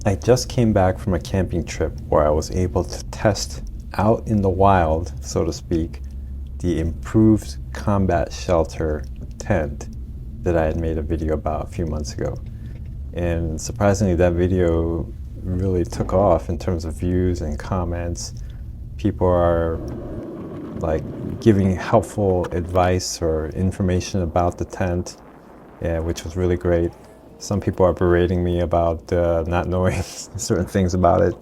I just came back from a camping trip where I was able to test out in the wild, so to speak, the improved combat shelter tent that I had made a video about a few months ago. And surprisingly, that video really took off in terms of views and comments. People are like giving helpful advice or information about the tent, yeah, which was really great. Some people are berating me about not knowing certain things about it.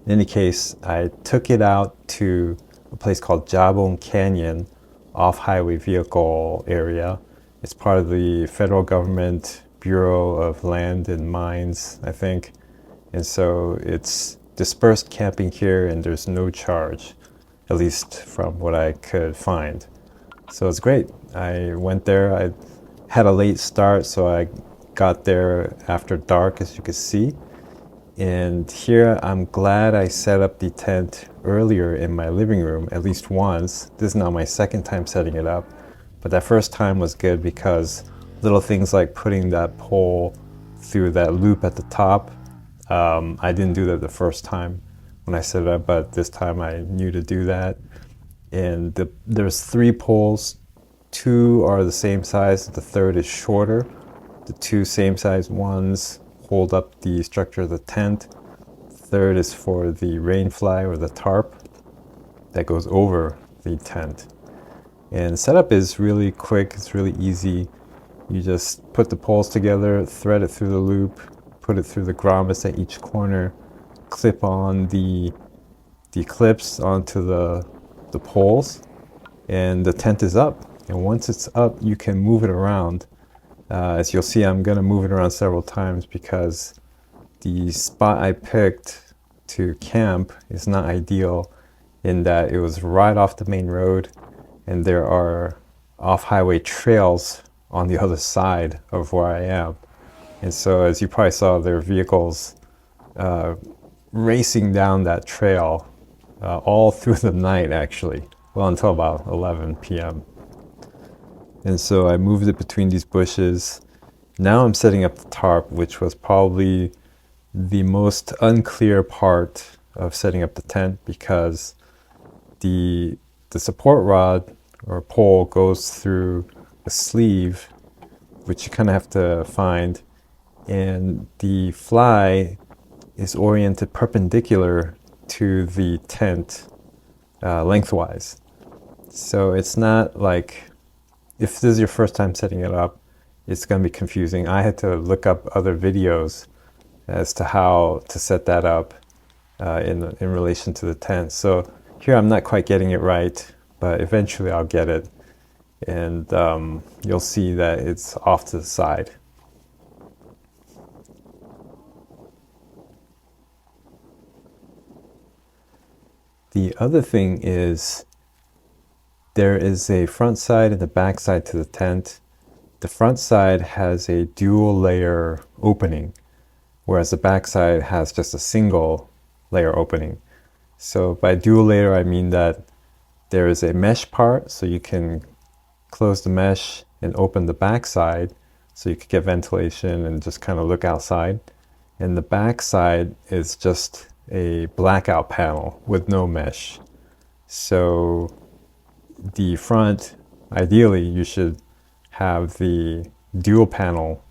In any case, I took it out to a place called Jabon Canyon off-highway vehicle area. It's part of the federal government Bureau of Land and Mines, I think. And so it's dispersed camping here and there's no charge, at least from what I could find. So it's great. I went there. I had a late start, so I got there after dark, as you can see. And here I'm glad I set up the tent earlier in my living room, at least once. This is now my second time setting it up. But that first time was good because little things like putting that pole through that loop at the top, I didn't do that the first time when I set it up, but this time I knew to do that. And there's 3 poles. 2 are the same size, the third is shorter. The 2 same size ones hold up the structure of the tent. Third is for the rain fly or the tarp that goes over the tent. And setup is really quick, it's really easy. You just put the poles together, thread it through the loop, put it through the grommets at each corner, clip on the clips onto the poles, and the tent is up. And once it's up, you can move it around. As you'll see, I'm going to move it around several times because the spot I picked to camp is not ideal in that it was right off the main road and there are off-highway trails on the other side of where I am. And so as you probably saw, there are vehicles racing down that trail all through the night actually, well until about 11 p.m. And so I moved it between these bushes. Now I'm setting up the tarp, which was probably the most unclear part of setting up the tent because the support rod or pole goes through a sleeve, which you kind of have to find, and the fly is oriented perpendicular to the tent lengthwise. So it's not like, if this is your first time setting it up, it's going to be confusing. I had to look up other videos as to how to set that up in relation to the tent. So here I'm not quite getting it right, but eventually I'll get it. And you'll see that it's off to the side. The other thing is there is a front side and a back side to the tent. The front side has a dual layer opening, whereas the back side has just a single layer opening. So by dual layer, I mean that there is a mesh part, so you can close the mesh and open the back side, so you could get ventilation and just kind of look outside. And the back side is just a blackout panel with no mesh. So the front, ideally, you should have the dual panel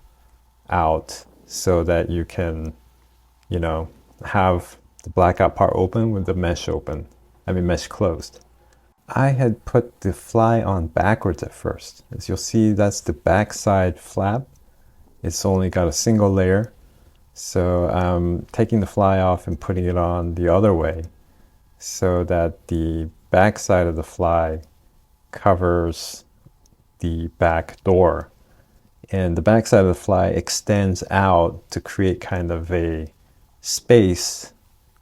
out so that you can, have the blackout part open with the mesh open. Mesh closed. I had put the fly on backwards at first. As you'll see, that's the backside flap. It's only got a single layer. So I'm taking the fly off and putting it on the other way so that the back side of the fly covers the back door. And the back side of the fly extends out to create kind of a space,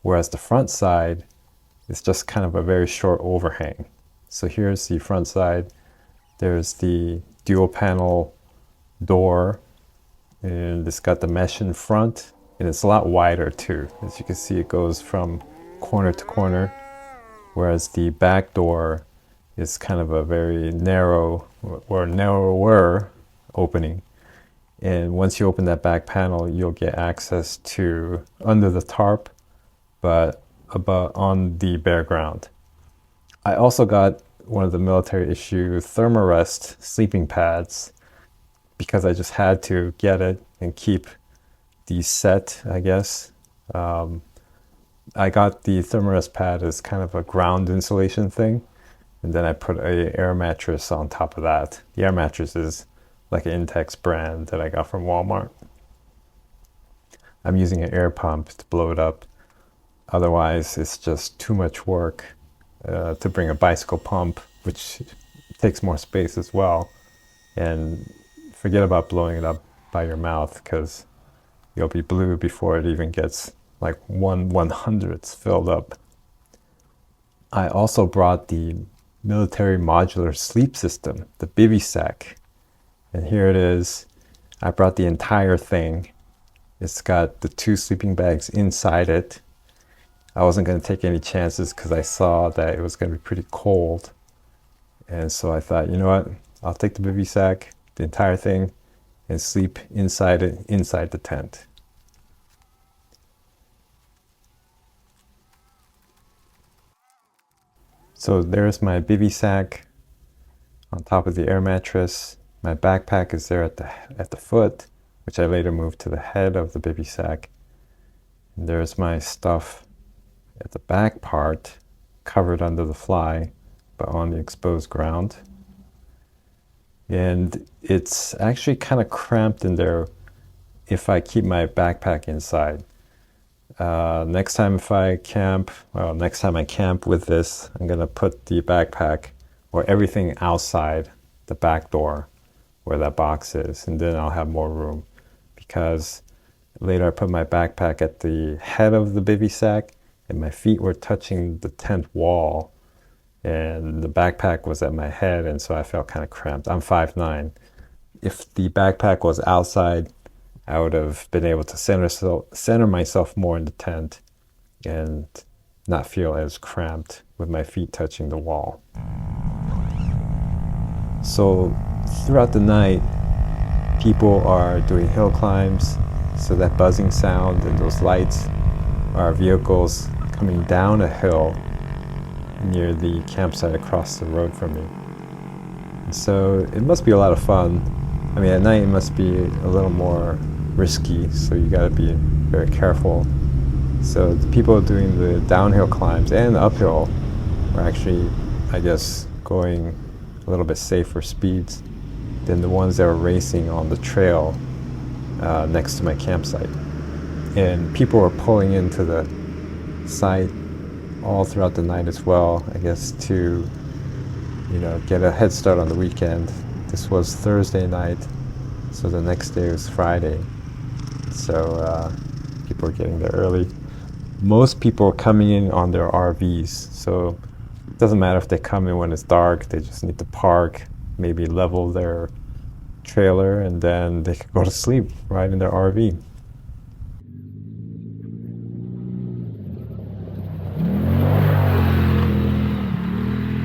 whereas the front side is just kind of a very short overhang. So here's the front side. There's the dual panel door, and it's got the mesh in front, and it's a lot wider too. As you can see, it goes from corner to corner, whereas the back door is kind of a very narrow or narrower opening. And once you open that back panel, you'll get access to under the tarp, but about on the bare ground. I also got one of the military issue Thermarest sleeping pads because I just had to get it and keep the set, I guess. I got the Thermarest pad as kind of a ground insulation thing, and then I put a air mattress on top of that. The air mattress is like an Intex brand that I got from Walmart. I'm using an air pump to blow it up. Otherwise, it's just too much work to bring a bicycle pump, which takes more space as well. And forget about blowing it up by your mouth because you'll be blue before it even gets like 1/100th filled up. I also brought the military modular sleep system, the bivy sack. And here it is. I brought the entire thing. It's got the 2 sleeping bags inside it. I wasn't going to take any chances because I saw that it was going to be pretty cold. And so I thought, you know what? I'll take the bivy sack, the entire thing, and sleep inside it, inside the tent. So there's my bivy sack on top of the air mattress. My backpack is there at the foot, which I later moved to the head of the bivy sack. And there's my stuff at the back part, covered under the fly, but on the exposed ground. And it's actually kind of cramped in there if I keep my backpack inside. Next time I camp with this, I'm gonna put the backpack or everything outside the back door where that box is, and then I'll have more room. Because later I put my backpack at the head of the bivy sack, and my feet were touching the tent wall, and the backpack was at my head, and so I felt kind of cramped. I'm 5'9". If the backpack was outside, I would have been able to center myself more in the tent and not feel as cramped with my feet touching the wall. So throughout the night, people are doing hill climbs, so that buzzing sound and those lights are vehicles coming down a hill near the campsite across the road from me. And so it must be a lot of fun. I mean, at night it must be a little more risky, so you got to be very careful. So the people doing the downhill climbs and the uphill are actually, I guess, going a little bit safer speeds than the ones that were racing on the trail next to my campsite. And people are pulling into the site all throughout the night as well, I guess, to get a head start on the weekend. This was Thursday night, so the next day was Friday. So people are getting there early. Most people are coming in on their RVs, so it doesn't matter if they come in when it's dark. They just need to park, maybe level their trailer, and then they can go to sleep right in their RV.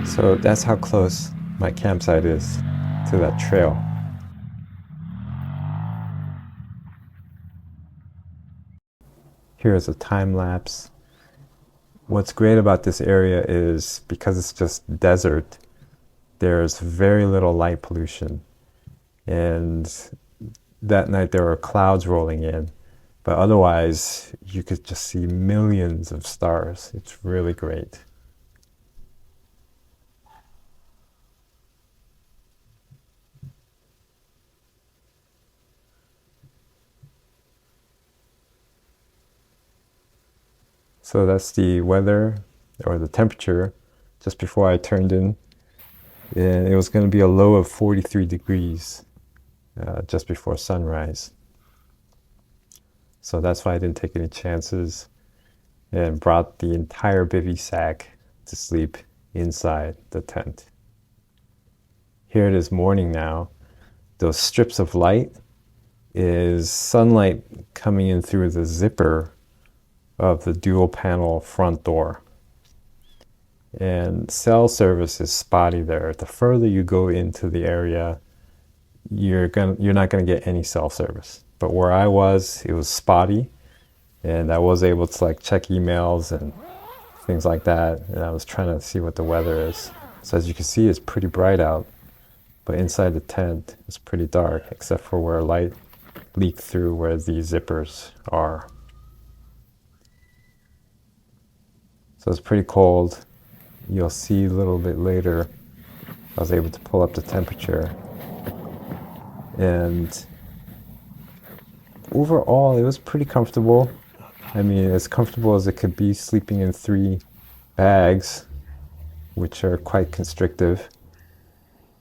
So that's how close my campsite is to that trail. Here's a time lapse. What's great about this area is because it's just desert, there's very little light pollution. And that night there were clouds rolling in, but otherwise you could just see millions of stars. It's really great. So that's the weather or the temperature just before I turned in. And it was going to be a low of 43 degrees just before sunrise. So that's why I didn't take any chances and brought the entire bivy sack to sleep inside the tent. Here it is morning now. Those strips of light is sunlight coming in through the zipper of the dual panel front door. And cell service is spotty there. The further you go into the area, you're not gonna get any self-service. But where I was, it was spotty, and I was able to like check emails and things like that, and I was trying to see what the weather is. So as you can see, it's pretty bright out, but inside the tent it's pretty dark, except for where light leaked through where the zippers are. So it's pretty cold. You'll see a little bit later, I was able to pull up the temperature, and overall it was pretty comfortable. I mean, as comfortable as it could be sleeping in 3 bags, which are quite constrictive.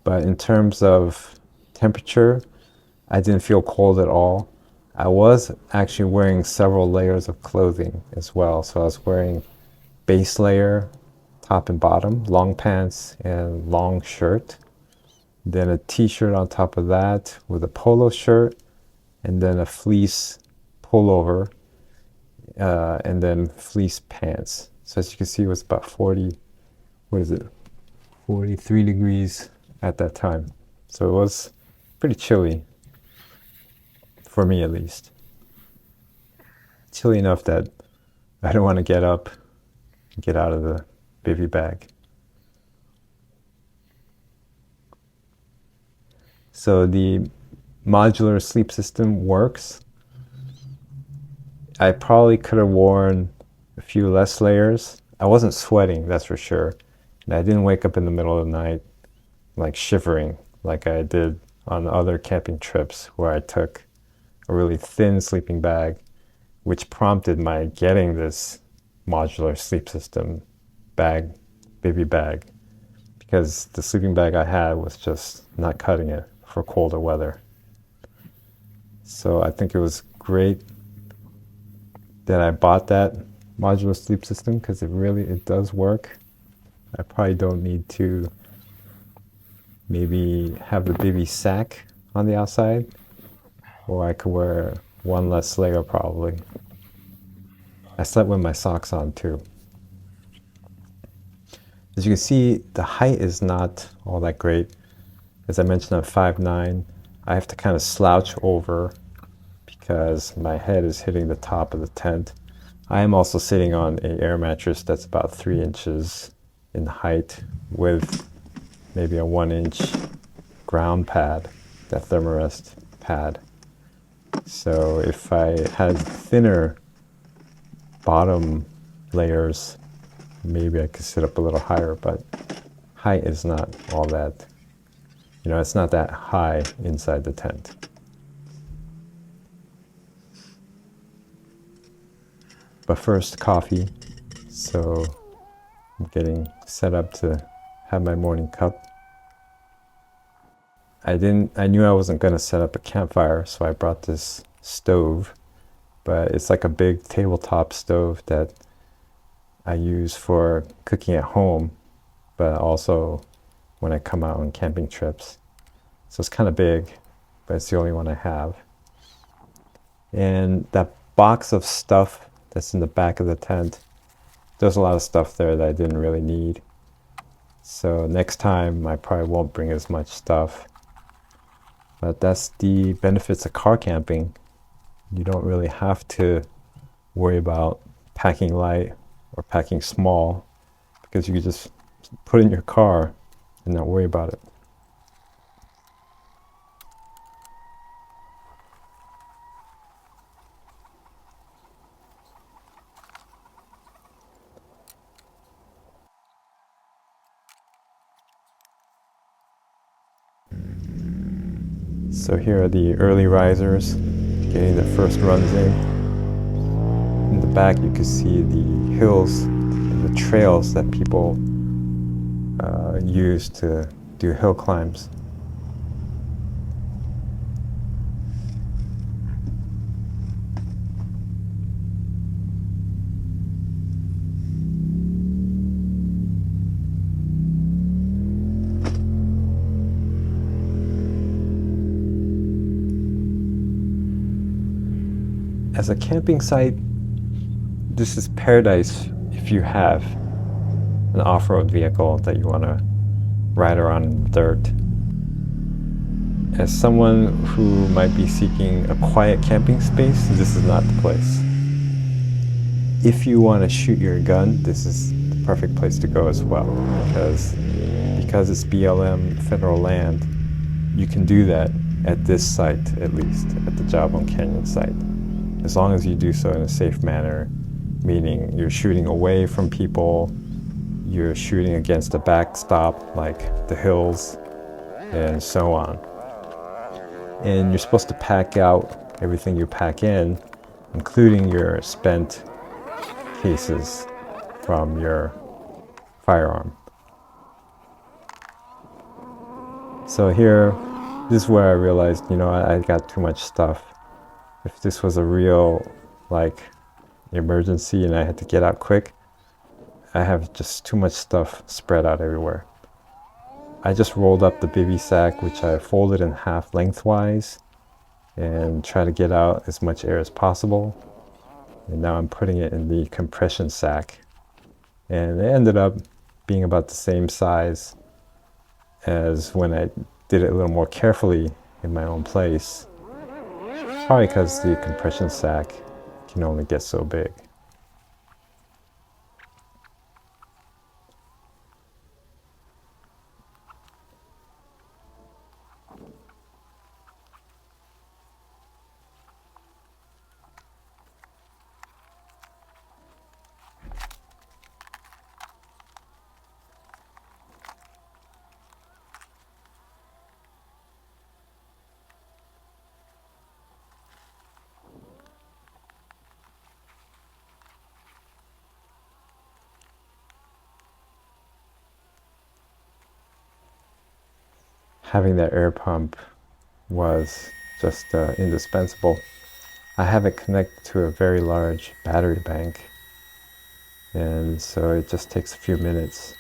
But in terms of temperature, I didn't feel cold at all. I was actually wearing several layers of clothing as well. So I was wearing base layer, top and bottom, long pants and long shirt. Then a t-shirt on top of that with a polo shirt, and then a fleece pullover, and then fleece pants. So as you can see, it was about 43 degrees at that time. So it was pretty chilly, for me at least. Chilly enough that I don't want to get up and get out of the bivy bag. So the modular sleep system works. I probably could have worn a few less layers. I wasn't sweating, that's for sure. And I didn't wake up in the middle of the night like shivering like I did on other camping trips where I took a really thin sleeping bag, which prompted my getting this modular sleep system bag, bivy bag, because the sleeping bag I had was just not cutting it for colder weather. So I think it was great that I bought that modular sleep system, because it does work. I probably don't need to maybe have the bivy sack on the outside, or I could wear one less layer probably. I slept with my socks on too. As you can see, the height is not all that great. As I mentioned, I'm 5'9". I have to kind of slouch over because my head is hitting the top of the tent. I am also sitting on an air mattress that's about 3 inches in height with maybe a 1-inch ground pad, that thermarest pad. So if I had thinner bottom layers, maybe I could sit up a little higher, but height is not all that, it's not that high inside the tent. But first, coffee. So I'm getting set up to have my morning cup. I knew I wasn't going to set up a campfire, so I brought this stove, but it's like a big tabletop stove that I use for cooking at home, but also when I come out on camping trips. So it's kind of big, but it's the only one I have. And that box of stuff that's in the back of the tent, there's a lot of stuff there that I didn't really need. So next time I probably won't bring as much stuff. But that's the benefits of car camping. You don't really have to worry about packing light or packing small, because you can just put it in your car and not worry about it. So here are the early risers getting their first runs in. In the back you can see the hills and the trails that people use to do hill climbs. As a camping site, this is paradise if you have an off-road vehicle that you want to ride around in the dirt. As someone who might be seeking a quiet camping space, this is not the place. If you want to shoot your gun, this is the perfect place to go as well, because it's BLM federal land, you can do that at this site, at least, at the Jawbone Canyon site, as long as you do so in a safe manner, meaning you're shooting away from people, you're shooting against a backstop like the hills, and so on. And you're supposed to pack out everything you pack in, including your spent cases from your firearm. So here, this is where I realized, I got too much stuff. If this was a real, emergency and I had to get out quick, I have just too much stuff spread out everywhere. I just rolled up the bivy sack, which I folded in half lengthwise, and try to get out as much air as possible. And now I'm putting it in the compression sack. And it ended up being about the same size as when I did it a little more carefully in my own place. Probably because the compression sack can only get so big. Having that air pump was just indispensable. I have it connected to a very large battery bank, and so it just takes a few minutes.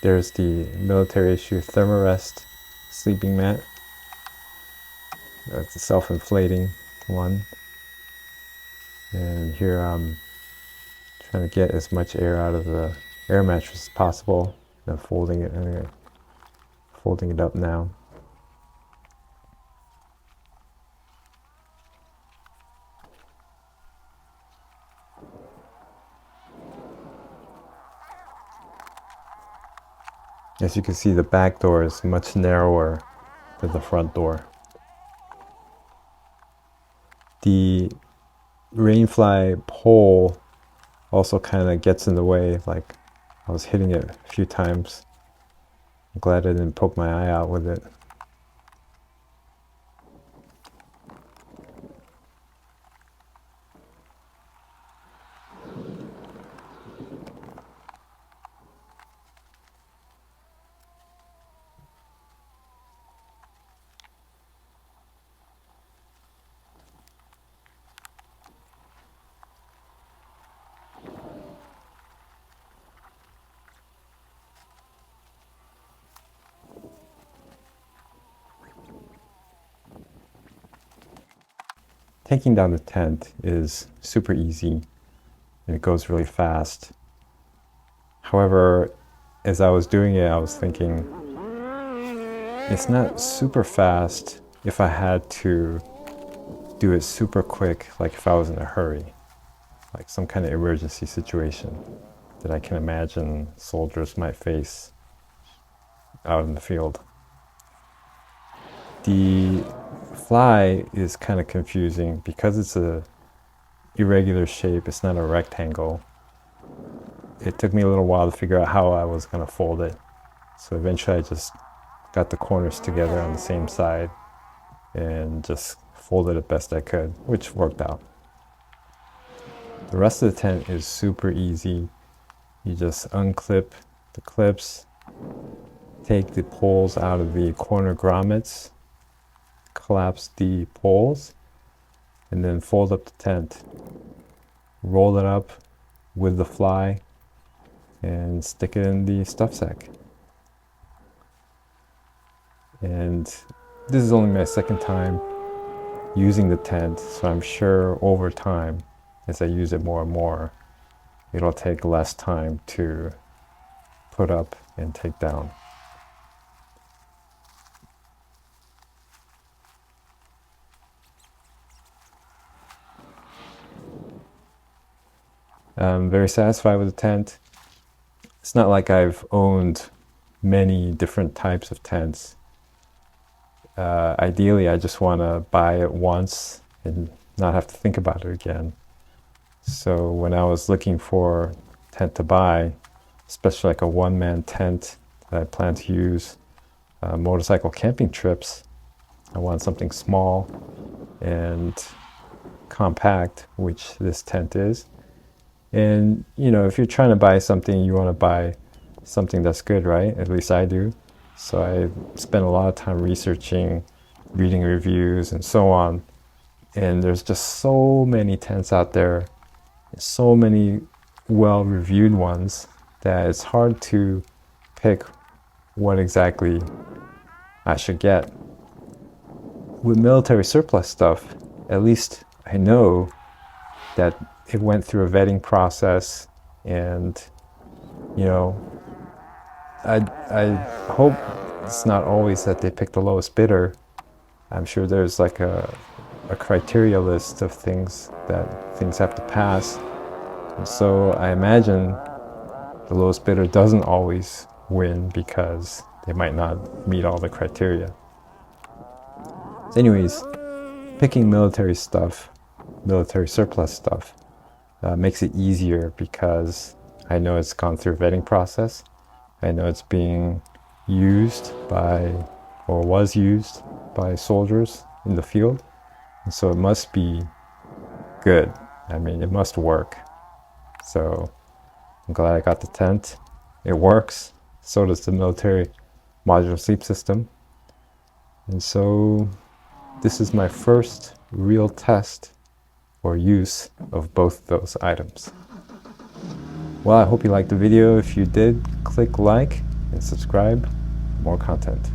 There's the military issue Thermarest sleeping mat. It's a self-inflating one. And here I'm trying to get as much air out of the air mattress as possible. I'm folding it up now. As you can see, the back door is much narrower than the front door. The rainfly pole also kind of gets in the way, like I was hitting it a few times. I'm glad I didn't poke my eye out with it. Taking down the tent is super easy and it goes really fast. However, as I was doing it, I was thinking, it's not super fast if I had to do it super quick, like if I was in a hurry, like some kind of emergency situation that I can imagine soldiers might face out in the field. The fly is kind of confusing because it's a irregular shape, it's not a rectangle. It took me a little while to figure out how I was going to fold it. So eventually I just got the corners together on the same side and just folded it best I could, which worked out. The rest of the tent is super easy. You just unclip the clips, take the poles out of the corner grommets, collapse the poles, and then fold up the tent. Roll it up with the fly and stick it in the stuff sack. And this is only my second time using the tent, so I'm sure over time, as I use it more and more, it'll take less time to put up and take down. I'm very satisfied with the tent. It's not like I've owned many different types of tents. Ideally, I just want to buy it once and not have to think about it again. So when I was looking for a tent to buy, especially like a one-man tent that I plan to use motorcycle camping trips, I want something small and compact, which this tent is. And you know, if you're trying to buy something, you want to buy something that's good, right? At least I do. So I spent a lot of time researching, reading reviews and so on. And there's just so many tents out there, so many well-reviewed ones, that it's hard to pick what exactly I should get. With military surplus stuff, at least I know that it went through a vetting process, and you know, I hope it's not always that they pick the lowest bidder. I'm sure there's like a criteria list of things that things have to pass. And so I imagine the lowest bidder doesn't always win because they might not meet all the criteria. So anyways, picking military stuff, military surplus stuff, makes it easier because I know it's gone through a vetting process. I know it's being used by, or was used by, soldiers in the field. And so it must be good. I mean, it must work. So I'm glad I got the tent. It works. So does the military modular sleep system. And so this is my first real test or use of both those items. Well, I hope you liked the video. If you did, click like and subscribe for more content.